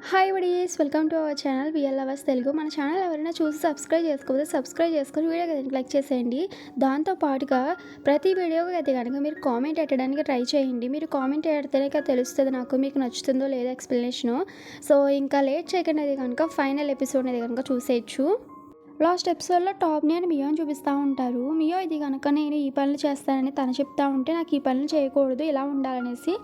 Hi buddies, welcome to our channel VL lovers Telugu. మన channel ఎవరైనా చూసి సబ్స్క్రైబ్ చేసుకోకపోతే సబ్స్క్రైబ్ చేసుకొని వీడియో కనుక లైక్ చేసేయండి. దాంతో పాటుగా ప్రతి వీడియోకి అయితే కనుక మీరు కామెంట్ పెట్టడానికి ట్రై చేయండి. మీరు కామెంట్ పెడితేనే తెలుస్తుంది నాకు మీకు నచ్చుతుందో లేదో ఎక్స్ప్లెనేషను. సో ఇంకా లేట్ చేయకుండా అయితే కనుక ఫైనల్ ఎపిసోడ్ అయితే కనుక చూసేయచ్చు. లాస్ట్ ఎపిసోడ్లో టాప్ని అని మియోని చూపిస్తూ ఉంటారు. మియో ఇది కనుక నేను ఈ పనులు చేస్తానని తను చెప్తా ఉంటే నాకు ఈ పనులు చేయకూడదు ఇలా ఉండాలనేసి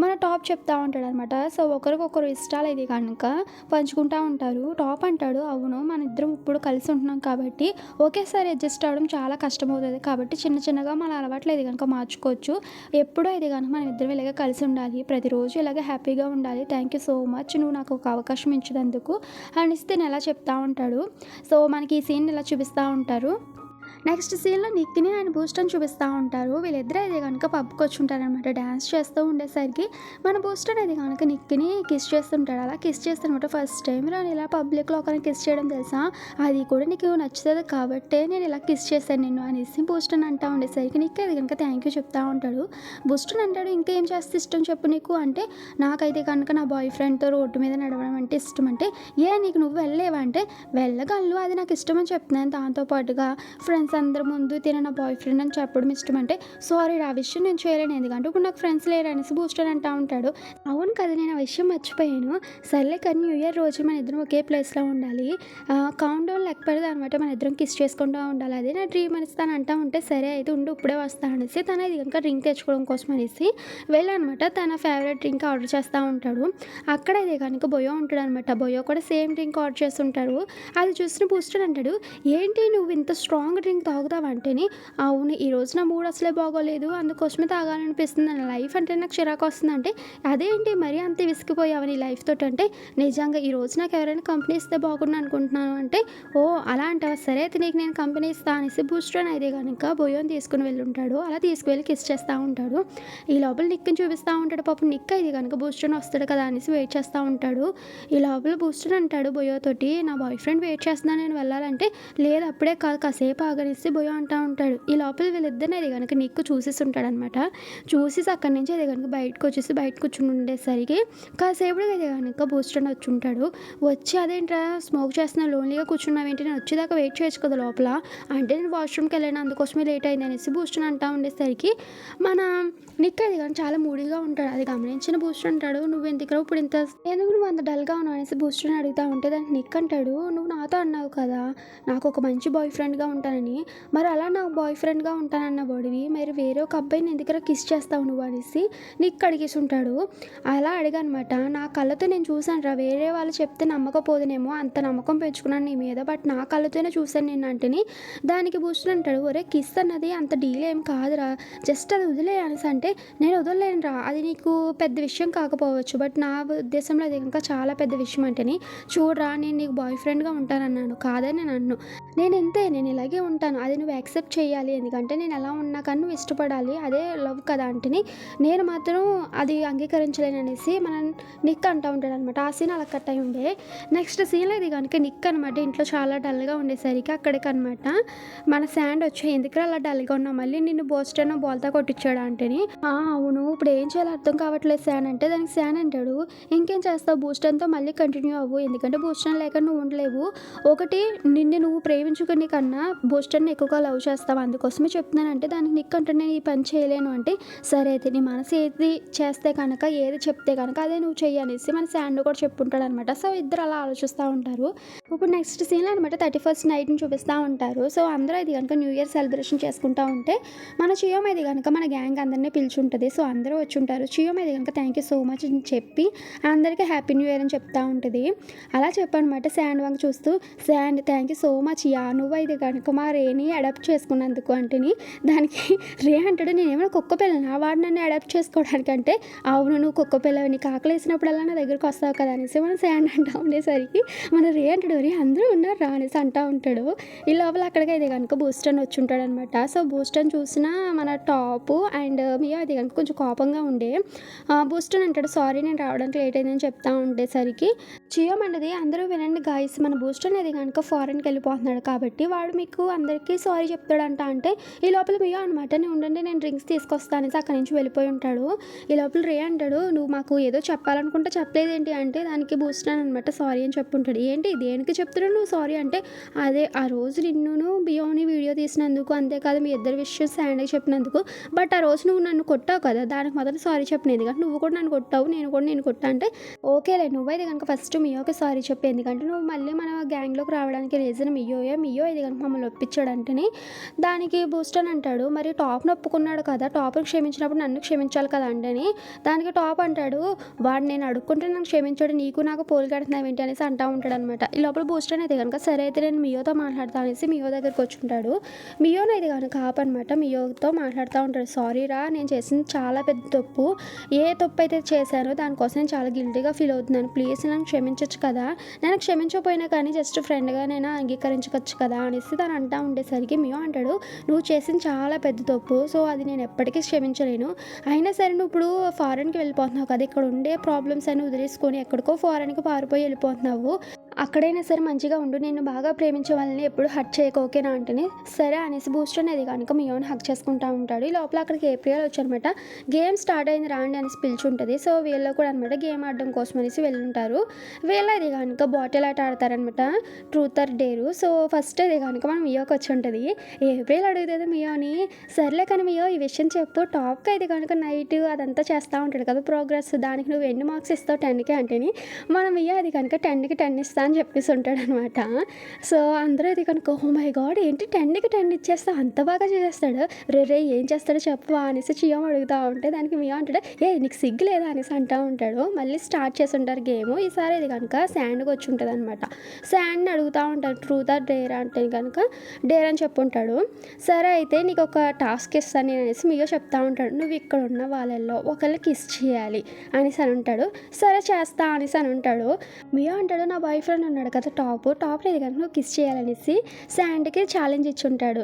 మన టాప్ చెప్తా ఉంటాడు అనమాట. సో ఒకరికొకరు ఇష్టాలు ఇది కనుక పంచుకుంటూ ఉంటారు. టాప్ అంటాడు, అవును మన ఇద్దరం ఇప్పుడు కలిసి ఉంటున్నాం కాబట్టి ఒకేసారి అడ్జస్ట్ అవ్వడం చాలా కష్టమవుతుంది, కాబట్టి చిన్న చిన్నగా మన అలవాట్లు ఇది కనుక మార్చుకోవచ్చు. ఎప్పుడో ఇది కనుక మనం ఇద్దరం ఇలాగే కలిసి ఉండాలి, ప్రతిరోజు ఇలాగే హ్యాపీగా ఉండాలి. థ్యాంక్ యూ సో మచ్, నువ్వు నాకు ఒక అవకాశం ఇచ్చినందుకు అనేసి నేను ఎలా చెప్తా ఉంటాడు. సో మనకి సీన్ ఇలా చూపిస్తూ ఉంటారు. నెక్స్ట్ సీన్లో నిక్కిని ఆయన బూస్టర్ని చూపిస్తూ ఉంటారు. వీళ్ళిద్దరూ అయితే కనుక పబ్కి వచ్చి ఉంటారనమాట. డ్యాన్స్ చేస్తూ ఉండేసరికి మన బూస్టర్ అయితే కనుక నిక్కిని కిస్ చేస్తుంటాడు. అలా కిస్ చేస్తానమాట. ఫస్ట్ టైం నేను ఇలా పబ్లిక్లో ఒకరిని కిస్ చేయడం తెలుసా, అది కూడా నీకు నచ్చుతుంది కాబట్టే నేను ఇలా కిస్ చేశాను నిన్ను అనేసి బూస్టర్ని అంటూ ఉండేసరికి నిక్కి అది కనుక థ్యాంక్ యూ చెప్తా ఉంటాడు. బూస్టర్ అంటాడు, ఇంకేం చేస్తే ఇష్టం చెప్పు నీకు అంటే, నాకైతే కనుక నా బాయ్ ఫ్రెండ్తో రోడ్డు మీద నడవడం అంటే ఇష్టం. అంటే నీకు నువ్వు వెళ్ళలేవా అంటే, వెళ్ళగలను, అది నాకు ఇష్టం అని చెప్తున్నాను. దాంతోపాటుగా ఫ్రెండ్స్ అందరి ముందు తిన నా బాయ్ ఫ్రెండ్ అని చెప్పడం ఇష్టం అంటే, సారీ ఆ విషయం నేను చేయలేను ఎందుకంటే ఇప్పుడు నాకు ఫ్రెండ్స్ లేరు అనేసి బూస్టర్ అంటూ ఉంటాడు. అవును కదా, నేను ఆ విషయం మర్చిపోయాను, సర్లే కానీ న్యూ ఇయర్ రోజు మన ఇద్దరం ఒకే ప్లేస్లో ఉండాలి, కౌంట్ డౌన్ లెక్క పెడదా అనమాట, మన ఇద్దరం కిస్ చేసుకుంటూ ఉండాలి, అదే నా డ్రీమ్ అనేసి తను అంటూ ఉంటే, సరే అయితే ఉండు ఇప్పుడే వస్తాను అనేసి తను ఇది కనుక డ్రింక్ తెచ్చుకోవడం కోసం అనేసి వెళ్ళనమాట. తన ఫేవరెట్ డ్రింక్ ఆర్డర్ చేస్తూ ఉంటాడు. అక్కడ ఇది కనుక బొయో ఉంటాడు అనమాట. బొయో కూడా సేమ్ డ్రింక్ ఆర్డర్ చేస్తుంటాడు. అది చూసిన బూస్టర్ అంటాడు, ఏంటి నువ్వు ఇంత స్ట్రాంగ్ డ్రింక్ తాగుతావంటేని, అవును ఈరోజు నా మూడ్ అసలే బాగోలేదు అందుకోసమే తాగాలనిపిస్తుంది, నా లైఫ్ అంటే నాకు చిరాకు వస్తుందంటే, అదేంటి మరీ అంత విసిగిపోయావు నీ లైఫ్ తోటి అంటే, నిజంగా ఈరోజు నాకు ఎవరైనా కంపెనీ ఇస్తే బాగుండు అనుకుంటున్నాను అంటే, ఓ అలా అంటావా, సరే అయితే నీకు నేను కంపెనీ ఇస్తా అనేసి బూస్టర్ అయితే కనుక బొయ్యోని తీసుకుని వెళ్ళుంటాడు. అలా తీసుకువెళ్ళి కిస్ చేస్తూ ఉంటాడు. ఈ లోపల నిక్ని చూపిస్తూ ఉంటాడు. పాపం నిక్ అయితే కనుక బూస్టర్ని వస్తాడు కదా అనేసి వెయిట్ చేస్తూ ఉంటాడు. ఈ లోపల బూస్టర్ అంటాడు బొయ్యోతోటి, నా బాయ్ ఫ్రెండ్ వెయిట్ చేస్తున్నా నేను వెళ్ళాలంటే, లేదు అప్పుడే కాదు కాసేపు ఆగనేసి బొయ్యో అంటూ ఉంటాడు. ఈ లోపల వీళ్ళిద్దరిని అది కనుక నిక్కు చూసేసి ఉంటాడనమాట. చూసేసి అక్కడి నుంచి అది కనుక బయటకు వచ్చేసి బయట కూర్చుని ఉండేసరికి కాసేపుడు అది కనుక బూస్టర్ వచ్చి ఉంటాడు. వచ్చి అదేంట్రా స్మోక్ చేస్తున్నా లోన్లీగా కూర్చున్నావేంటి, నేను వచ్చేదాకా వెయిట్ చేయొచ్చు కదా లోపల అంటే, నేను వాష్రూమ్కి వెళ్ళాను అందుకోసమే లేట్ అయింది అనేసి బూస్టర్ అంటూ ఉండేసరికి మన నిక్ అది కానీ చాలా మూడీగా ఉంటాడు. అది గమనించిన బూస్టర్ అంటాడు, నువ్వు ఎందుకు ఇప్పుడు ఎందుకు నువ్వు అంత డల్గా ఉన్నావు అనేసి బూస్టర్ని అడుగుతూ ఉంటే దానికి నిక్ అంటాడు, నువ్వు నాతో అన్నావు కదా నాకు ఒక మంచి బాయ్ ఫ్రెండ్గా ఉంటానని, మరి అలా నాకు బాయ్ ఫ్రెండ్గా ఉంటానన్న బాడీవి మరి వేరే ఒక అబ్బాయిని ఎందుకు కిస్ చేస్తావు నువ్వు అనేసి నిక్ అడిగేసి ఉంటాడు. అలా అడిగనమాట. నా కళ్ళతో నేను చూశాను రా, వేరే వాళ్ళు చెప్తే నమ్మకపోదునేమో అంత నమ్మకం పెంచుకున్నాను నీ మీద, బట్ నా కళ్ళతోనే చూశాను నేను అంటేని దానికి బూస్టర్ అంటాడు, ఒరే కిస్ అన్నది అంత డీల్ ఏం కాదురా, జస్ట్ అది వదిలే అనేసి అంటే, నేను వదలలేను రా, అది నీకు పెద్ద విషయం కాకపోవచ్చు బట్ నా ఉద్దేశంలో అది ఇంకా చాలా పెద్ద విషయం అంటేని, చూడరా నేను నీకు బాయ్ ఫ్రెండ్గా ఉంటానన్నాను కాదని నేను అన్ను, నేను ఎంతే నేను ఇలాగే ఉంటాను, అది నువ్వు యాక్సెప్ట్ చేయాలి ఎందుకంటే నేను ఎలా ఉన్నా కానీ నువ్వు ఇష్టపడాలి, అదే లవ్ కదా అంటేని నేను మాత్రం అది అంగీకరించలేను అనేసి మన నిక్ అంటూ ఉంటాడు అనమాట. ఆ సీన్ అలా కట్ అయి ఉండే. నెక్స్ట్ సీన్లో ఇది కనుక నిక్ అనమాట ఇంట్లో చాలా డల్గా ఉండేసరికి అక్కడికి అనమాట మన శాండ్ వచ్చి, ఎందుకు అలా డల్గా ఉన్నావు, మళ్ళీ నిన్ను బోస్టర్ను బాల్తో కొట్టించాడు అంటేని, అవును ఇప్పుడు ఏం చేయాలో అర్థం కావట్లేదు శాన్ అంటే, దానికి శాన్ అంటాడు, ఇంకేం చేస్తావు బూస్టర్తో మళ్ళీ కంటిన్యూ అవ్వు, ఎందుకంటే బూస్టర్ లేక నువ్వు ఉండలేవు, ఒకటి నిన్ను నువ్వు ప్రేమించుకునే కన్నా బూస్టర్ని ఎక్కువగా లవ్ చేస్తావు అందుకోసమే చెప్తున్నానంటే, దానికి నిక్ అంటే నేను ఈ పని చేయలేను అంటే, సరే అయితే నీ మనసు ఏది చేస్తే కనుక ఏది చెప్తే కనుక అదే నువ్వు చెయ్యనేసి మన శాండ్ కూడా చెప్పుంటాడు అనమాట. సో ఇద్దరు అలా ఆలోచిస్తూ ఉంటారు. ఇప్పుడు నెక్స్ట్ సీన్లో అనమాట 31st నైట్ని చూపిస్తూ ఉంటారు. సో అందరూ ఇది కనుక న్యూ ఇయర్ సెలబ్రేషన్ చేసుకుంటూ ఉంటే మన చియోమ్ ఇది కనుక మన గ్యాంగ్ అందరినీ పిలుచుంటుంది. సో అందరూ వచ్చి ఉంటారు. చియోమ్ ఇది కనుక థ్యాంక్ యూ సో మచ్ అని చెప్పి అందరికీ హ్యాపీ న్యూ ఇయర్ అని చెప్తూ ఉంటుంది. అలా చెప్పనమాట శాండ్ వంక చూస్తూ, sand thank you so much yeah, నువ్వు ఇది కనుక మా రేని అడాప్ట్ చేసుకున్నందుకు అంటేని, దానికి రే అంటాడు, నేనేమైనా కుక్క పిల్లనా వాడు నన్ను అడాప్ట్ చేసుకోవడానికి అంటే, అవును నువ్వు కుక్క పిల్లవి, నీకు ఆకలి వేసినప్పుడల్లా నా దగ్గరికి వస్తావు కదా అనేసి మన శాండ్ అంటూ ఉండేసరికి మన రే అంటాడు, రే అందరూ ఉన్నారు రా అనేసి అంటూ ఉంటాడు. ఈ లోపల అక్కడికి ఇది కనుక బూస్టర్ని వచ్చి ఉంటాడు అనమాట. సో బూస్టర్ని చూసిన మన టాపు అండ్ మియో అది కనుక కొంచెం కోపంగా ఉండే బూస్టర్ అంటాడు, సారీ నేను రావడానికి లేట్ అయిందని చెప్తా ఉండేసరికి చియోమ్ అన్నది, అందరూ వినండి గాయస్, మన బూస్టర్ అనేది కనుక ఫారెన్కి వెళ్ళిపోతున్నాడు కాబట్టి వాడు మీకు అందరికీ దగ్గరికి సారీ చెప్తాడంట. అంటే ఈ లోపల మియో అనమాట, నేను ఉండండి నేను డ్రింక్స్ తీసుకొస్తా అనేసి అక్కడి నుంచి వెళ్ళిపోయి ఉంటాడు. ఈ లోపల రే అంటాడు, నువ్వు మాకు ఏదో చెప్పాలనుకుంటే చెప్పలేదేంటి అంటే దానికి బూస్టర్ అనమాట సారీ అని చెప్పుంటాడు. ఏంటి దేనికి చెప్తున్నావు నువ్వు సారీ అంటే, అదే ఆ రోజు నిన్నును బియోని వీడియో తీసినందుకు, అంతేకాదు మీ ఇద్దరి విషయం శాండ్కి చెప్పినందుకు. బట్ ఆ రోజు నువ్వు నన్ను కొట్టావు కదా, దానికి మొదట సారీ చెప్పిన, ఎందుకంటే నువ్వు కూడా నన్ను కొట్టావు, నేను కూడా నేను కొట్టా అంటే ఓకేలే నువ్వైతే కనుక ఫస్ట్ మియోకి సారీ చెప్పి, ఎందుకంటే నువ్వు మళ్ళీ మన గ్యాంగ్లోకి రావడానికి రీజన్ మియో ఇది కనుక మమ్మల్ని ఒప్పించాడంటేనే. దానికి బూస్టర్ అంటాడు, మరి టాప్ని ఒప్పుకున్నాడు కదా, టాప్ని క్షమించినప్పుడు నన్ను క్షమించాలి కదా అంటేని. దానికి టాప్ అంటాడు, వాడు నేను అడుక్కుంటే నన్ను క్షమించాడు, నీకు నాకు పోలు కడుతున్నావు ఏంటి అనేసి అంటూ ఉంటాడు అనమాట. ఈ లోపల బూస్టర్ అయితే కనుక సరే అయితే నేను మియోతో మాట్లాడతా అనేసి మియో దగ్గరికి వచ్చి ఉంటాడు. మియోనైతే కనుక ఆపనమాట, మియోతో మాట్లాడుతూ ఉంటాడు. సారీ రా, నేను చేసింది చాలా పెద్ద తప్పు, ఏ తప్పు అయితే చేశానో దానికోసం నేను చాలా గిల్టీగా ఫీల్ అవుతున్నాను, ప్లీజ్ నన్ను క్షమించవచ్చు కదా, నేను క్షమించకపోయినా కానీ జస్ట్ ఫ్రెండ్గా నేను అంగీకరించవచ్చు కదా అనేసి తను అంటూ ఉండేసరికి మియో అంటాడు, నువ్వు చేసింది చాలా పెద్ద తప్పు, సో అది నేను ఎప్పటికీ క్షమించలేను. అయినా సరే నువ్వు ఇప్పుడు ఫారెన్కి వెళ్ళిపోతున్నావు కదా, ఇక్కడ ఉండే ప్రాబ్లమ్స్ అన్ని వదిలేసుకొని ఎక్కడికో ఫారెన్కి పారిపోయి వెళ్ళిపోతున్నావు, అక్కడైనా సరే మంచిగా ఉండు, నేను బాగా ప్రేమించే వాళ్ళని ఎప్పుడు హక్ చేయక ఓకేనా అంటేనే సరే అనేసి బూస్టర్ అనేది కనుక మియోని హక్ చేసుకుంటూ ఉంటాడు. ఈ లోపల అక్కడికి ఏప్రిల్ వచ్చనమాట, గేమ్ స్టార్ట్ అయింది రాండి అనేసి పిలిచుంటుంది. సో వీళ్ళు కూడా అనమాట గేమ్ ఆడడం కోసం అనేసి వెళ్ళుంటారు. వీళ్ళు అది కనుక బాటిల్ ఆట ఆడతారనమాట, truth or dare. So first అది కనుక మనం మియోకి వచ్చి ఉంటుంది. ఏప్రిల్ అడుగుతుంది మియోని, సర్లే కానీ మియో ఈ విషయం చెప్పు, టాప్కి అయితే కనుక నైట్ అదంతా చేస్తూ ఉంటాడు కదా ప్రోగ్రెస్, దానికి నువ్వు ఎన్ని మార్క్స్ ఇస్తావు 10కి అంటేని. మన మియో అది కనుక 10కి 10 ఇస్తా అని చెప్పేసి ఉంటాడు అనమాట. సో అందరూ అది కనుక ఓ మై గాడ్ ఏంటి 10కి 10 ఇచ్చేస్తా అంత బాగా చేస్తాడు, రే ఏం చేస్తాడో చెప్పవా అనేసి చియోమ్ అడుగుతూ ఉంటే దానికి మియో అంటాడు, నీకు సిగ్గు లేదా అనేసి అంటూ ఉంటాడు. మళ్ళీ స్టార్ట్ చేసి ఉంటారు గేమ్. ఈసారి ఇది కనుక శాండ్కి వచ్చి ఉంటుంది అనమాట. శాండ్ని అడుగుతూ ఉంటాడు ట్రూత్ ఆర్ డేర్ అంటే కనుక డేర్ అని చెప్పుంటాడు. సరే అయితే నీకు ఒక టాస్క్ ఇస్తాను నేను అనేసి మియో చెప్తా ఉంటాడు, నువ్వు ఇక్కడ ఉన్న వాళ్ళల్లో ఒకళ్ళు కిస్ చేయాలి అనేసి అని ఉంటాడు. సరే చేస్తా అనేసి అని ఉంటాడు. మియో అంటాడు, నా బాయ్ ఫ్రెండ్ ఉన్నాడు కదా టాప్ లేదు కనుక నువ్వు కిస్ చేయాలనేసి శాండ్కి ఛాలెంజ్ ఇచ్చి ఉంటాడు.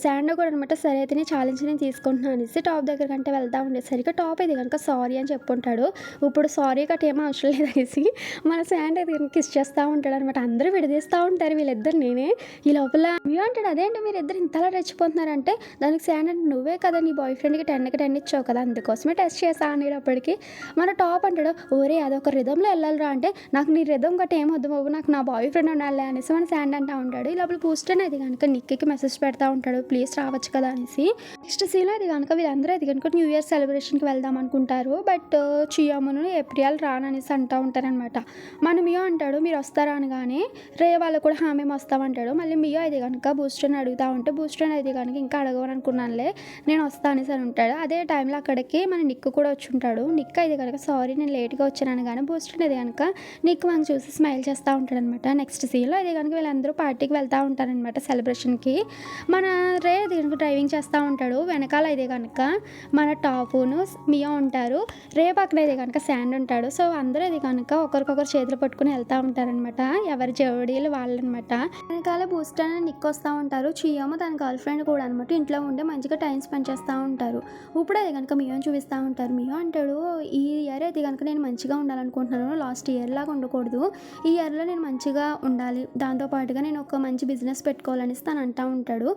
శాండ్ కూడా అనమాట సరే అయితే నేను ఛాలెంజ్ నేను తీసుకుంటున్నాను అనేసి టాప్ దగ్గర కంటే వెళ్తూ ఉండేసరికి టాప్ ఇది కనుక సారీ అని చెప్పుంటాడు. ఇప్పుడు సారీ కట్ ఏమో అవసరం లేదు అనేసి మన శాండ్ అయితే కనుక కిస్ చేస్తూ ఉంటాడు అనమాట. అందరూ విడదీస్తూ ఉంటారు వీళ్ళిద్దరు. నేనే ఈ లోపల మియో అంటాడు, అదేంటి మీరు ఇద్దరు ఇంతలా రెచ్చిపోతున్నారంటే దానికి శాండ్ అంటే, నువ్వే కదా నీ బాయ్ ఫ్రెండ్కి 10కి 10 ఇచ్చావు కదా, అందుకోసమే టెస్ట్ చేస్తా అనేటప్పటికి మన టాప్ అంటాడు, ఓరే అదొక రిధంలో వెళ్ళాలిరా అంటే, నాకు నీ రిధం గట్ట ఏం వద్దు బాబు, నాకు నా బాయ్ ఫ్రెండ్ ఉండాలి అనేసి మన శాండ్ అంటూ ఉంటాడు. ఈ లోపల బూస్టర్ అది కనుక నిక్కీకి మెసేజ్ పెడతా ఉంటాడు, ప్లీజ్ రావచ్చు కదా అనేసి. నెక్స్ట్ సీన్ అది కనుక వీళ్ళందరూ అది కనుక న్యూ ఇయర్ సెలబ్రేషన్కి వెళ్దాం అనుకుంటారు. బట్ చియోమును ఏప్రిల్ రాననేసి అంటూ ఉంటారనమాట. మన మియో అంటాడు, మీరు వస్తారా అనగానే రే వాళ్ళు కూడా మేము వస్తామంటాడు. మళ్ళీ మియో అది కనుక బూస్టర్ని అడుగుతూ ఉంటే బూస్టర్ అది కనుక ఇంకా అడగవనుకున్నానులే నేను వస్తా అనేసి అని ఉంటాడు. అదే టైంలో అక్కడికి మన నిక్కు కూడా వచ్చి ఉంటాడు. నిక్ అది కనుక సారీ నేను లేట్గా వచ్చాను కానీ బూస్టర్ అది కనుక నిక్ మనకు చూసి స్మైల్ చేస్తూ ఉంటాడనమాట. నెక్స్ట్ సీన్లో అది కనుక వీళ్ళందరూ పార్టీకి వెళ్తూ ఉంటారనమాట సెలబ్రేషన్కి. మన రే అది కనుక డ్రైవింగ్ చేస్తూ ఉంటాడు. వెనకాల అయితే కనుక మన టాపును మియో ఉంటారు. రే పక్కన అయితే కనుక శాండ్ ఉంటాడు. సో అందరూ అది కనుక ఒకరికొకరు చేతులు పట్టుకుని వెళ్తూ ఉంటారనమాట, ఎవరి జోడీలు వాళ్ళనమాట. వెనకాల బూస్టర్ నిక్ వస్తూ ఉంటారు. చియోము తన గర్ల్ ఫ్రెండ్ కూడా అనమాట ఇంట్లో ఉండి మంచిగా టైం స్పెండ్ చేస్తూ ఉంటారు. ఇప్పుడు అది కనుక మియోని చూపిస్తూ ఉంటారు. మియో అంటాడు, ఈ ఇయర్ అయితే కనుక నేను మంచిగా ఉండాలనుకుంటున్నాను, లాస్ట్ ఇయర్ లాగా ఉండకూడదు, ఈ ఇయర్లో నేను మంచిగా ఉండాలి, దాంతోపాటుగా నేను ఒక మంచి బిజినెస్ పెట్టుకోవాలనేసి తను అంటూ ఉంటాడు.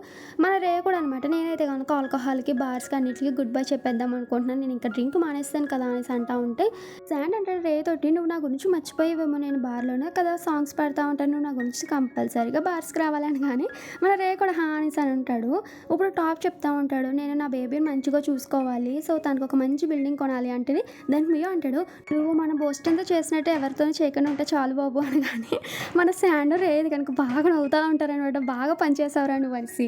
మన రే కూడా అనమాట, నేనైతే కనుక ఆల్కహాల్కి బార్స్కి అన్నిటికీ గుడ్ బై చెప్పేద్దాం అనుకుంటున్నాను, నేను ఇంకా డ్రింక్ మానేస్తాను కదా అనేసి అంటూ ఉంటే శాండ్ అంటాడు రే తోటి, నువ్వు నా గురించి మర్చిపోయేవేమో, నేను బార్లోనే కదా సాంగ్స్ పాడుతూ ఉంటాను, నువ్వు నా గురించి కంపల్సరీగా బార్స్కి రావాలని. కానీ మన రే కూడా అనేసి అని ఉంటాడు. ఇప్పుడు టాప్ చెప్తా ఉంటాడు, నేను నా బేబీని మంచిగా చూసుకోవాలి, సో తనకు ఒక మంచి బిల్డింగ్ కొనాలి అంటే దానికి మియో అంటాడు, నువ్వు మన బోస్టన్తో చేసినట్టు ఎవరితో చేయకుండా ఉంటే చాలు బాబు అని. కానీ మన శాండ్ రేది కనుక బాగా నవ్వుతూ ఉంటారనమాట, బాగా పనిచేసేవారు అని కలిసి.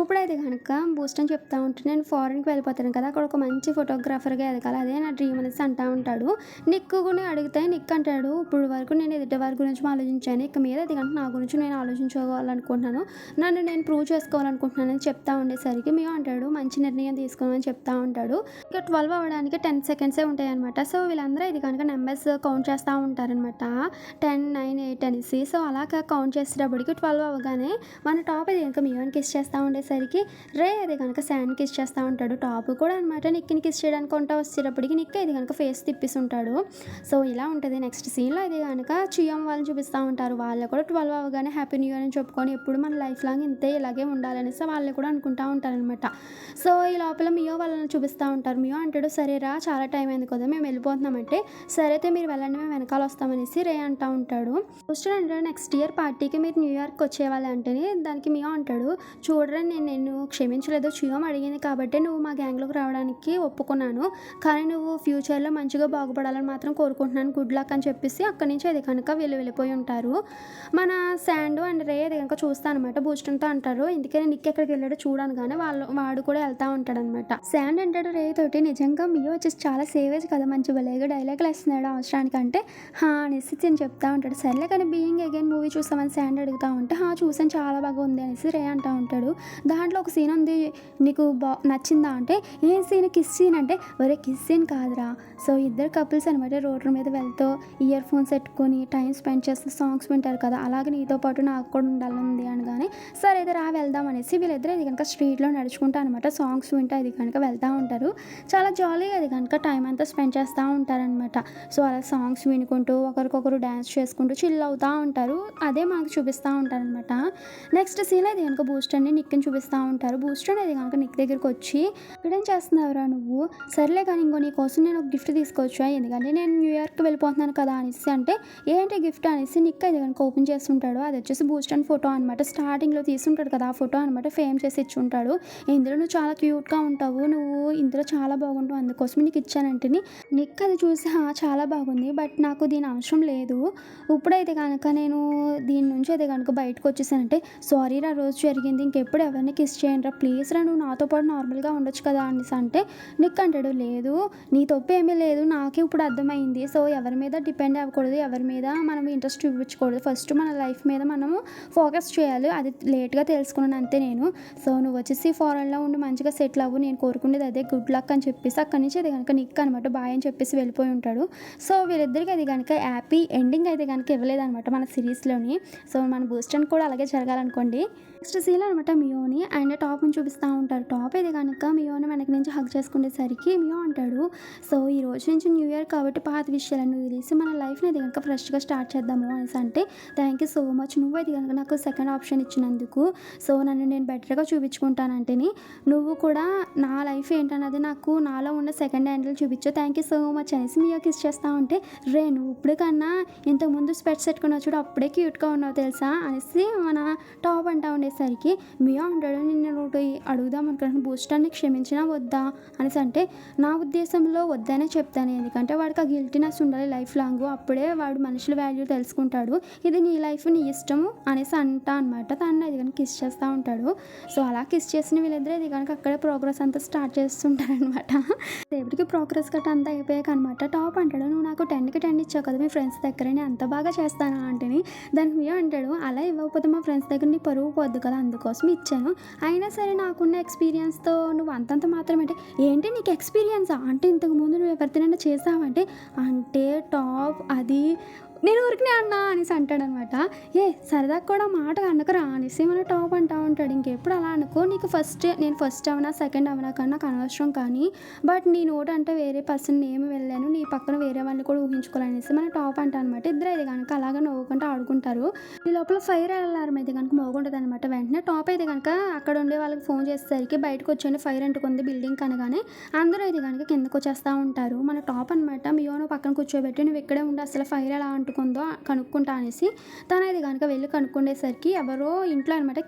ఇప్పుడైతే కనుక బూస్టన్ చెప్తా ఉంటాడు, నేను ఫారెన్కి వెళ్ళిపోతాను కదా, అక్కడ ఒక మంచి ఫోటోగ్రాఫర్గా ఎదగాలి, అదే నా డ్రీమ్ అనేసి అంటూ ఉంటాడు. నిక్కుని అడిగితే నిక్ అంటాడు, ఇప్పుడు వరకు నేను ఎదుటి వారి గురించి ఆలోచించాను, ఇక మీద అది కనుక నా గురించి నేను ఆలోచించుకోవాలనుకుంటున్నాను, నన్ను నేను ప్రూవ్ చేసుకోవాలనుకుంటున్నాను అని చెప్తా ఉండేసరికి మియో అంటాడు, మంచి నిర్ణయం తీసుకోమని చెప్తా ఉంటాడు. ఇక 12 అవ్వడానికి 10 సెకండ్సే ఉంటాయి అనమాట. సో వీళ్ళందరూ ఇది కనుక నెంబర్స్ కౌంట్ చేస్తూ ఉంటారనమాట, 10, 9, 9, 8 అనేసి. సో, అలాగా కౌంట్ చేసేటప్పటికి 12 అవ్వగానే మన టాప్ అది గనుక మియోని కిస్ చేస్తా ఉండేసరికి రే అది గనుక శాండ్‌ని కిస్ చేస్తా ఉంటాడు. టాప్ కూడా అనమాట నిక్‌ని కిస్ చేయడానికి కొంటా వచ్చేటప్పటికి నిక్ ఇది గనుక ఫేస్ తిప్పేసుంటాడు. సో, ఇలా ఉంటది. నెక్స్ట్ సీన్‌లో అయితే గనక చియోమ్ వాళ్ళని చూపిస్తా ఉంటారు. వాళ్ళు కూడా 12 అవ్వగానే హ్యాపీ న్యూ ఇయర్ అని చెప్పుకొని ఎప్పుడు మన లైఫ్ లాంగ్ ఇంతే ఇలాగే ఉండాలనేసి వాళ్ళు కూడా అనుకుంటా ఉంటారనమాట. సో, ఈ లోపల మియో వాళ్ళని చూపిస్తా ఉంటారు. మియో అంటాడు, "సరేరా చాలా టైం అయింది కదా! మేము వెళ్ళిపోతున్నామంటే" "సరే అయితే మీరు వెళ్ళండి మేము వెనకాల వస్తామనేసి" రే అంటా ఉంటాడు. బూస్టర్ అంటాడు, "నెక్స్ట్ ఇయర్ పార్టీకి మీరు న్యూయార్క్‌కి వచ్చేవాళ్ళే" అంటేనే దానికి మియో అంటాడు, "చూడరా నేను నిన్ను క్షమించలేదు. చియోమ్ అడిగింది కాబట్టే నువ్వు మా గ్యాంగ్‌లోకి రావడానికి ఒప్పుకున్నాను. కానీ నువ్వు ఫ్యూచర్‌లో మంచిగా బాగుపడాలని మాత్రం కోరుకుంటున్నాను. గుడ్ లక్" అని చెప్పేసి అక్కడి నుంచి అది కనుక వీళ్ళు వెళ్ళిపోయి ఉంటారు. మన శాండు అండ్ రే అది కనుక చూస్తా అనమాట బూస్టర్‌తో అంటారు, "ఎందుకని నిక్ ఎక్కడికి వెళ్ళాడో చూడు" అనగానే వాడు కూడా వెళ్తా ఉంటాడనమాట. శాండ్ అంటాడు రే తోటి, "నిజంగా మియో వచ్చేసి చాలా సేవేజ్ కదా! మంచి భలేగా డైలాగులు వేస్తున్నాడు అవసరానికి" అంటే, "హా" అనేసి తిను చెప్తా ఉంటాడు. సర్లే కానీ బీయింగ్ అగైన్ మూవీ చూసామని శాండ్ అడుగుతా ఉంటే, "హా చూసాను చాలా బాగా ఉంది" అనేసి రే అంటా ఉంటాడు. దాంట్లో ఒక సీన్ ఉంది నీకు నచ్చిందా అంటే, "ఏం సీన్? కిస్ సీన్" అంటే, "ఒరే కిస్ సీన్ కాదురా, సో ఇద్దరు కపుల్స్ అనమాట రోడ్డు మీద వెళ్తూ ఇయర్ ఫోన్స్ పెట్టుకొని టైం స్పెండ్ చేస్తూ సాంగ్స్ వింటారు కదా, అలాగే నీతో పాటు నాకు కూడా ఉండాలని" అనగానే, "సరే అయితే రా వెళ్దాం" అనేసి వీళ్ళిద్దరు ఇది కనుక స్ట్రీట్లో నడుచుకుంటా అనమాట సాంగ్స్ వింటూ ఇది కనుక వెళ్తూ ఉంటారు. చాలా జాలీగా అది కనుక టైం అంతా స్పెండ్ చేస్తూ ఉంటారనమాట. సో, అలా సాంగ్స్ వినుకుంటూ ఒకరికొకరు డ్యాన్స్ చేసుకుంటూ చిల్ అవుతూ ఉంటారు. అదే మనకు చూపిస్తూ ఉంటారనమాట. నెక్స్ట్ సీన్ ఇది కనుక బూస్టర్ని నిక్ని చూపిస్తూ ఉంటారు. బూస్టర్ ఇది కనుక నిక్ దగ్గరికి వచ్చి, "ఇక్కడేం చేస్తున్నావురా నువ్వు? సర్లే కానీ ఇంకో నీ కోసం నేను ఒక గిఫ్ట్ తీసుకోవచ్చా, ఎందుకంటే నేను న్యూయార్క్కి వెళ్ళిపోతున్నాను కదా" అనేసి అంటే, "ఏంటి గిఫ్ట్" అనేసి నిక్ అది కనుక ఓపెన్ చేస్తుంటాడు. అది వచ్చేసి బూస్టర్ ఫోటో అనమాట. స్టార్టింగ్లో తీసుంటాడు కదా ఆ ఫోటో అనమాట, ఫేమ్ చేసి ఇచ్చుంటాడు. "ఇందులో నువ్వు చాలా క్యూట్గా ఉంటావు, నువ్వు ఇందులో చాలా బాగుంటావు, అందుకోసం నీకు ఇచ్చానంటేని" నిక్ అది చూసి, "హా చాలా బాగుంది, బట్ నాకు దీని అవసరం లేదు. ఇప్పుడైతే కనుక నేను దీని నుంచి అయితే కనుక బయటకు వచ్చేసానంటే" "సారీ రా రోజు జరిగింది, ఇంకెప్పుడు ఎవరిని కిస్ చేయండి రా, ప్లీజ్ రా, నువ్వు నాతో పాటు నార్మల్గా ఉండొచ్చు కదా" అనేసి అంటే నిక్ అంటాడు, "లేదు నీ తప్పు ఏమీ లేదు, నాకే ఇప్పుడు అర్థమైంది. సో ఎవరి మీద డిపెండ్ అవ్వకూడదు, ఎవరి మీద మనం ఇంట్రెస్ట్ చూపించకూడదు, ఫస్ట్ మన లైఫ్ మీద మనము ఫోకస్ చేయాలి, అది లేట్గా తెలుసుకున్నాను అంతే నేను. సో నువ్వు వచ్చేసి ఫారెన్లో ఉండి మంచిగా సెటిల్ అవ్వు, నేను కోరుకునేది అదే, గుడ్ లక్" అని చెప్పేసి అక్కడి నుంచి అది కనుక నిక్ అనమాట బాయ్ అని చెప్పేసి వెళ్ళిపోయి ఉంటాడు. సో వీళ్ళిద్దరికి అది కనుక హ్యాపీ ఎండింగ్ అయితే కనుక ఇవ్వలేదన్నమాట మన సిరీస్లోని. సో మన బూస్టర్ని కూడా అలాగే జరగాలనుకోండి. నెక్స్ట్ సీన్ అనమాట మియోని అండ్ టాప్ని చూపిస్తూ ఉంటారు. టాప్ ఇది కనుక మియోని వెనక నుంచి హగ్ చేసుకునేసరికి మియో అంటాడు, "సో ఈ రోజు నుంచి న్యూ ఇయర్ కాబట్టి పాత విషయాలన్నీ వదిలేసి మన లైఫ్ని అది కనుక ఫ్రెష్గా స్టార్ట్ చేద్దాము" అనేసి అంటే, "థ్యాంక్ యూ సో మచ్, నువ్వు అది కనుక నాకు సెకండ్ ఆప్షన్ ఇచ్చినందుకు. సో నన్ను నేను బెటర్గా చూపించుకుంటానంటేని నువ్వు కూడా నా లైఫ్ ఏంటన్నది నాకు నాలో ఉన్న సెకండ్ హ్యాండిల్ చూపించు, థ్యాంక్ యూ సో మచ్" అనేసి మియో కిస్ చేస్తూ ఉంటే, "రే నువ్వు ఇప్పుడు కన్నా ఇంతకుముందు స్పెట్స్ పెట్టుకున్నావు చూడు, అప్పుడే క్యూట్గా ఉన్నావు తెలుసా" అనేసి మన టాప్ అంటా ఉండేసరికి మియో అంటాడు, "నేను ఒకటి అడుగుదాం అనుకుంటున్నాను, బూస్టర్ని క్షమించినా వద్దా" అనేసి అంటే, "నా ఉద్దేశంలో వద్దనే చెప్తాను, ఎందుకంటే వాడికి ఆ గిల్టీనెస్ ఉండాలి లైఫ్ లాంగ్, అప్పుడే వాడు మనుషుల వాల్యూ తెలుసుకుంటాడు, ఇది నీ లైఫ్ నీ ఇష్టము" అనేసి అంటా అనమాట. తను అది కనుక కిస్ చేస్తూ ఉంటాడు. సో అలా కిస్ చేసిన వీళ్ళిద్దరు ఇది కనుక అక్కడే ప్రోగ్రెస్ అంతా స్టార్ట్ చేస్తుంటారనమాట. రేపటికి ప్రోగ్రెస్ గట్ట అంతా అయిపోయాక అనమాట టాప్ అంటాడు, "నువ్వు నాకు 10కి 10 ఇచ్చావు కదా మీ ఫ్రెండ్స్ దగ్గర, నేను అంత బాగా చేస్తానా" అంటేని దానికి మియో అంటాడు, "అలా ఇవ్వకపోతే మా ఫ్రెండ్స్ దగ్గర నీ పరువు పోద్దు కదా, అందుకోసం ఇచ్చాను, అయినా సరే నాకున్న ఎక్స్పీరియన్స్తో నువ్వు అంతంత మాత్రం అంటే ఏంటి నీకు ఎక్స్పీరియన్సా అంటే ఇంతకు ముందు నువ్వు ఎవరితోనైనా చేసావంటే" అంటే టాప్ అది "నేను ఊరికనే అన్నా" అనేసి అంటాడనమాట. "ఏ సరదాగా కూడా మాట అనకరా" అనేసి మన టాప్ అంటా ఉంటాడు. "ఇంకెప్పుడు అలా అనుకో, నీకు నేను ఫస్ట్ అవనా సెకండ్ అవనా కానీ నాకు అనవసరం, కానీ బట్ నీ నోట్ అంటే వేరే పర్సన్ నేమ్ వెళ్ళాను, నీ పక్కన వేరే వాళ్ళని కూడా ఊహించుకోవాలనేసి మన టాప్ అంటా అనమాట. ఇద్దరు అయితే కనుక అలాగే నవ్వుకుంటూ ఆడుకుంటారు. ఈ లోపల ఫైర్ అలారం అయితే కనుక మోగుంటుంది అనమాట. వెంటనే టాప్ అయితే కనుక అక్కడ ఉండే వాళ్ళకి ఫోన్ చేసేసరికి బయటకు వచ్చేయండి ఫైర్ అంటుకుంది బిల్డింగ్ అనగానే అందరూ అయితే కనుక కిందకు వచ్చేస్తూ ఉంటారు. మన టాప్ అనమాట మియోను పక్కన కూర్చోబెట్టి, "నువ్వు ఇక్కడే ఉండి అసలు ఫైర్ ఎలా అంటుకుందో కనుక్కుంటా" అనేసి తను అయితే కనుక వెళ్ళి కనుక్కునేసరికి ఎవరో ఇంట్లో అనమాట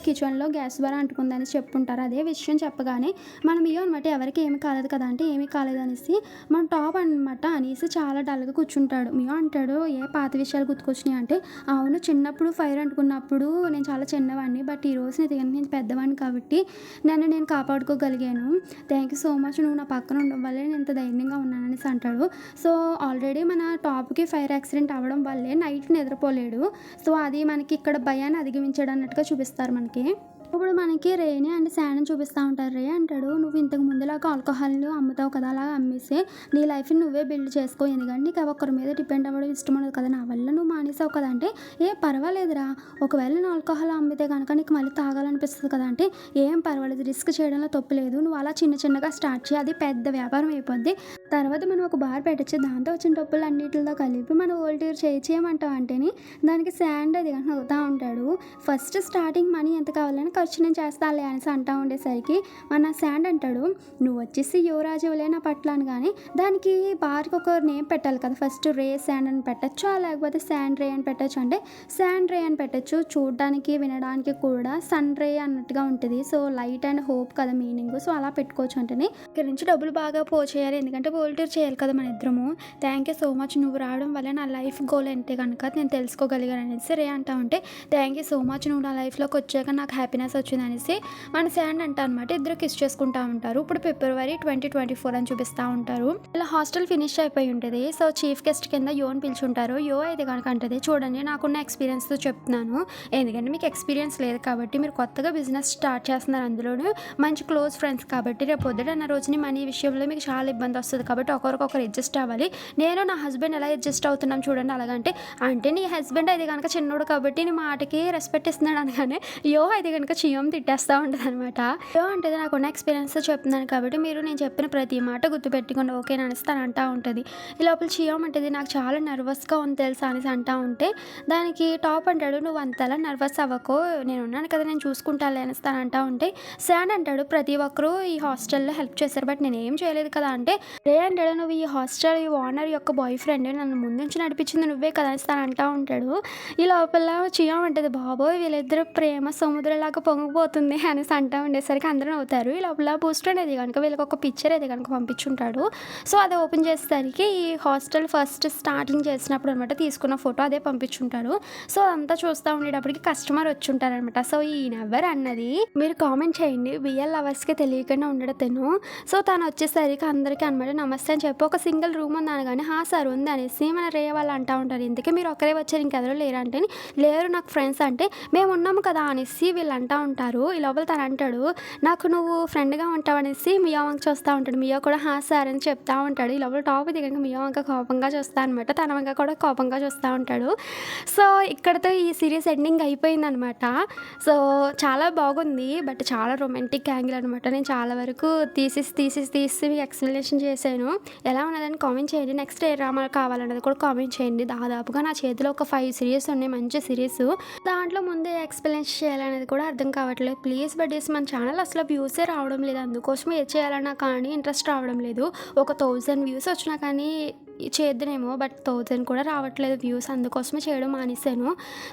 కిచెన్లో గ్యాస్ ద్వారా అంటుకుందని చెప్పుంటారు. అదే విషయం చెప్పగానే మన మియో అనమాట, "ఎవరికి ఏమి కాలేదు కదా" అంటే "ఏమీ కాలేదు" అనేసి మన టాప్ అనమాట అనేసి చాలా డల్గా కూర్చుంటాడు. మియో అంటాడు, "ఏ పాత విషయాలు గుర్తుకొచ్చినాయి" అంటే, "అవును చిన్నప్పుడు ఫైర్ అంటుకున్నప్పుడు నేను చాలా చిన్నవాడిని, బట్ ఈరోజు నేను పెద్దవాడిని కాబట్టి నన్ను నేను కాపాడుకోగలిగాను, థ్యాంక్ యూ సో మచ్, నువ్వు నా పక్కన ఉండడం వల్లే నేను ఇంత ధైర్యంగా ఉన్నాను" అనేసి అంటాడు. సో ఆల్రెడీ మన టాప్కి ఫైర్ యాక్సిడెంట్ అవ్వడం వల్లే నైట్ నిద్రపోలేడు. సో అది మనకి ఇక్కడ భయాన్ని అధిగమించాడు అన్నట్టుగా చూపిస్తారు మనకి. ఇప్పుడు మనకి రేని అండ్ శాండ్‌ని చూపిస్తా ఉంటారు. రే అంటాడు, "నువ్వు ఇంతకు ముందులాగా ఆల్కహాల్ అమ్ముతావు కదా! అలా అమ్మేసి నీ లైఫ్‌ని నువ్వే బిల్డ్ చేసుకో. ఎందుకంటే నీకు ఒకరి మీద డిపెండ్ అవ్వడం ఇష్టం ఉండదు కదా! నా వల్ల నువ్వు మానేసావు కదా!" అంటే, "ఏ పర్వాలేదురా, ఒకవేళ నేను ఆల్కహాల్ అమ్మితే గనక నీకు మళ్ళీ తాగాలనిపిస్తది కదా!" అంటే, "ఏం పర్వాలేదు, రిస్క్ చేయడంలో తప్పు లేదు. నువ్వు అలా చిన్న చిన్నగా స్టార్ట్ చెయ్యి. అది పెద్ద వ్యాపారం అయిపోద్ది. తర్వాత మనం ఒక బార్ పెట్టొచ్చు. దాంతో వచ్చిన డబ్బులన్నిటితో కలిపి మనం వరల్డ్ టూర్ చేయొచ్చు. ఏమంటావు?" అంటేని దానికి శాండ్ అది గనుక నవ్వుతా ఉంటాడు. ఫస్ట్ స్టార్టింగ్ మనీ ఎంత కావాలని ఖర్చు నేను చేస్తానులే అనేసి అంటా ఉండేసరికి మన శాండ్ అంటాడు, "నువ్వు వచ్చేసి యువరాజువులే నా పట్ల" అనగానే దానికి బార్‌కి ఒక నేమ్ పెట్టాలి కదా! ఫస్ట్ రే శాండ్ అని పెట్టొచ్చా? లేకపోతే శాండ్ రే అని పెట్టొచ్చా? అంటే శాండ్ రే అని పెట్టొచ్చు. చూడడానికి, వినడానికి కూడా సన్ రే అన్నట్టుగా ఉంటది. సో, లైట్ అండ్ హోప్ కదా మీనింగ్. సో, అలా పెట్టుకోవచ్చు అంటేని ఇక్కడి నుంచి డబ్బులు బాగా పోచేయాలి. ఎందుకంటే వరల్డ్ టూర్ చేయాలి కదా మన ఇద్దరము. Thank you so much. నువ్వు రావడం వల్ల నా లైఫ్ గోల్ అంటే గనక నేను తెలుసుకోగలిగాను అనేసి రే అంటా ఉంటే, థ్యాంక్ యూ సో మచ్. నువ్వు నా లైఫ్‌లోకి వచ్చాక నాకు హ్యాపీనెస్ వచ్చిందనేసి మన శాండ్ అంటా అనమాట. ఇద్దరు కిస్ చేసుకుంటా ఉంటారు. ఇప్పుడు ఫిబ్రవరి 2024 అని చూపిస్తా ఉంటారు. ఇలా హాస్టల్ ఫినిష్ అయిపోయి ఉంటది. సో, చీఫ్ గెస్ట్ కింద యోని పిలుచుంటారు. యో అయితే గనక అంటది, "చూడండి, నాకున్న ఎక్స్‌పీరియన్స్‌తో చెప్తున్నాను. ఎందుకంటే మీకు ఎక్స్‌పీరియన్స్ లేదు కాబట్టి మీరు కొత్తగా బిజినెస్ స్టార్ట్ చేస్తున్నారు. అందులోనూ మంచి క్లోజ్ ఫ్రెండ్స్ కాబట్టి రేపు పొద్దున రోజుని మనీ విషయంలో మీకు చాలా ఇబ్బంది వస్తది. కాబట్టి ఒకరికొకరు అడ్జస్ట్ అవ్వాలి. నేను నా హస్బెండ్ ఎలా అడ్జస్ట్ అవుతున్నాం చూడండి అలాగంటే." అంటే నీ హస్బెండ్ అయితే గనక చిన్నోడు కాబట్టి నీ మాటకి రెస్పెక్ట్ ఇస్తున్నాడు అనగానే యో అయితే గనక చియ్యం తిట్టేస్తూ ఉంటదనమాట. యో అంటది, "నాకున్న ఎక్స్‌పీరియన్స్‌తో చెప్తున్నాను కాబట్టి మీరు నేను చెప్పిన ప్రతి మాట గుర్తుపెట్టుకోండి, ఓకేనా" అనేసి తను అంటా ఉంటది. ఈ లోపల చియ్యం అంటది, "నాకు చాలా నర్వస్‌గా ఉంది తెలుసా" అనేసి అంటా ఉంటే దానికి టాప్ అంటాడు, "నువ్వు అంతలా నర్వస్ అవ్వకు, నేనున్నాను కదా, నేను చూసుకుంటాలే" అనేసి తను అంటా ఉంటే శాండ్ అంటాడు, "ప్రతి ఒక్కరు ఈ హాస్టల్‌లో హెల్ప్ చేశారు. బట్ నేనేం చేయలేదు కదా" అంటే రే అంటాడు, "నువ్వు ఈ హాస్టల్ ఈ ఓనర్ యొక్క బాయ్ ఫ్రెండ్. నన్ను ముందుంచి నడిపించింది నువ్వే కదా" అనేసి తను అంటా ఉంటాడు. ఈ లోపల చియ్యం అంటది, "బాబోయ్, వీళ్ళిద్దరు ప్రేమ సముద్రంలాగా పొంగిపోతుంది" అనేసి అంటా ఉండేసరికి అందరూ నవ్వుతారు. ఈ లోపల బూస్టర్ అనేది కనుక వీళ్ళకి ఒక పిక్చర్ అయితే కనుక పంపించుంటాడు. సో, అది ఓపెన్ చేసేసరికి ఈ హాస్టల్ ఫస్ట్ స్టార్టింగ్ చేసినప్పుడు అనమాట తీసుకున్న ఫోటో అదే పంపించుంటాడు. సో, అదంతా చూస్తూ ఉండేటప్పటికి కస్టమర్ వచ్చి ఉంటారనమాట. సో, ఈయనెవ్వరు అన్నది మీరు కామెంట్ చేయండి. బిఎల్ లవర్స్‌కి తెలియకుండా ఉండడు తను. సో, తను వచ్చేసరికి అందరికీ అనమాట నమస్తే అని చెప్పి, "ఒక సింగిల్ రూమ్ ఉందా" అనగానే, "హా సార్ ఉంది" అనేసి మన రే వాళ్ళు అంటా ఉంటారు. "ఇంతకీ మీరు ఒక్కరే వచ్చారు, ఇంకెవరు లేరా" అంటే, "లేరు నాకు ఫ్రెండ్స్" అంటే, "మేము ఉన్నాము కదా" అనేసి వీళ్ళు అంటా ఉంటారు. ఈ లోపల తను అంటాడు, "నాకు నువ్వు ఫ్రెండ్‌గా ఉంటావు" అనేసి మియా వంక చూస్తూ ఉంటాడు. మియా కూడా "హా సార్" అని చెప్తా ఉంటాడు. ఈ లోపల టాప్ దిగంగా మియా వంక కోపంగా చూస్తా అనమాట. తన వంక కూడా కోపంగా చూస్తూ ఉంటాడు. సో, ఇక్కడితో ఈ సీరీస్ ఎండింగ్ అయిపోయిందనమాట. సో, చాలా బాగుంది. బట్ చాలా రొమాంటిక్ యాంగిల్ అనమాట. నేను చాలా వరకు తీసి మీకు ఎక్స్‌ప్లనేషన్ చేశాను. ఎలా ఉన్నదని కామెంట్ చేయండి. నెక్స్ట్ ఏ డ్రామా కావాలన్నది కూడా కామెంట్ చేయండి. దాదాపుగా నా చేతిలో ఒక 5 సీరీస్ ఉన్నాయి, మంచి సీరీస్. దాంట్లో ముందే ఎక్స్‌ప్లెయిన్ చేయాలనేది కూడా అర్థం కావట్లేదు. ప్లీజ్ బడ్డీస్, మన ఛానల్ అసలు వ్యూసే రావడం లేదు. అందుకోసం ఏది చేయాలన్నా కానీ ఇంట్రెస్ట్ రావడం లేదు. ఒక 1000 వ్యూస్ వచ్చినా కానీ చేద్దునేమో, బట్ 1000 కూడా రావట్లేదు వ్యూస్. అందుకోసమే చేయడం మానేశాను.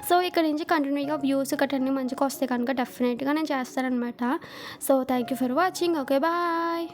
సో, ఇక్కడ నుంచి కంటిన్యూగా వ్యూస్ గట్రన్నీ మంచిగా వస్తే కనుక డెఫినెట్గా నేను చేస్తానన్నమాట. So, thank you for watching. Okay, bye.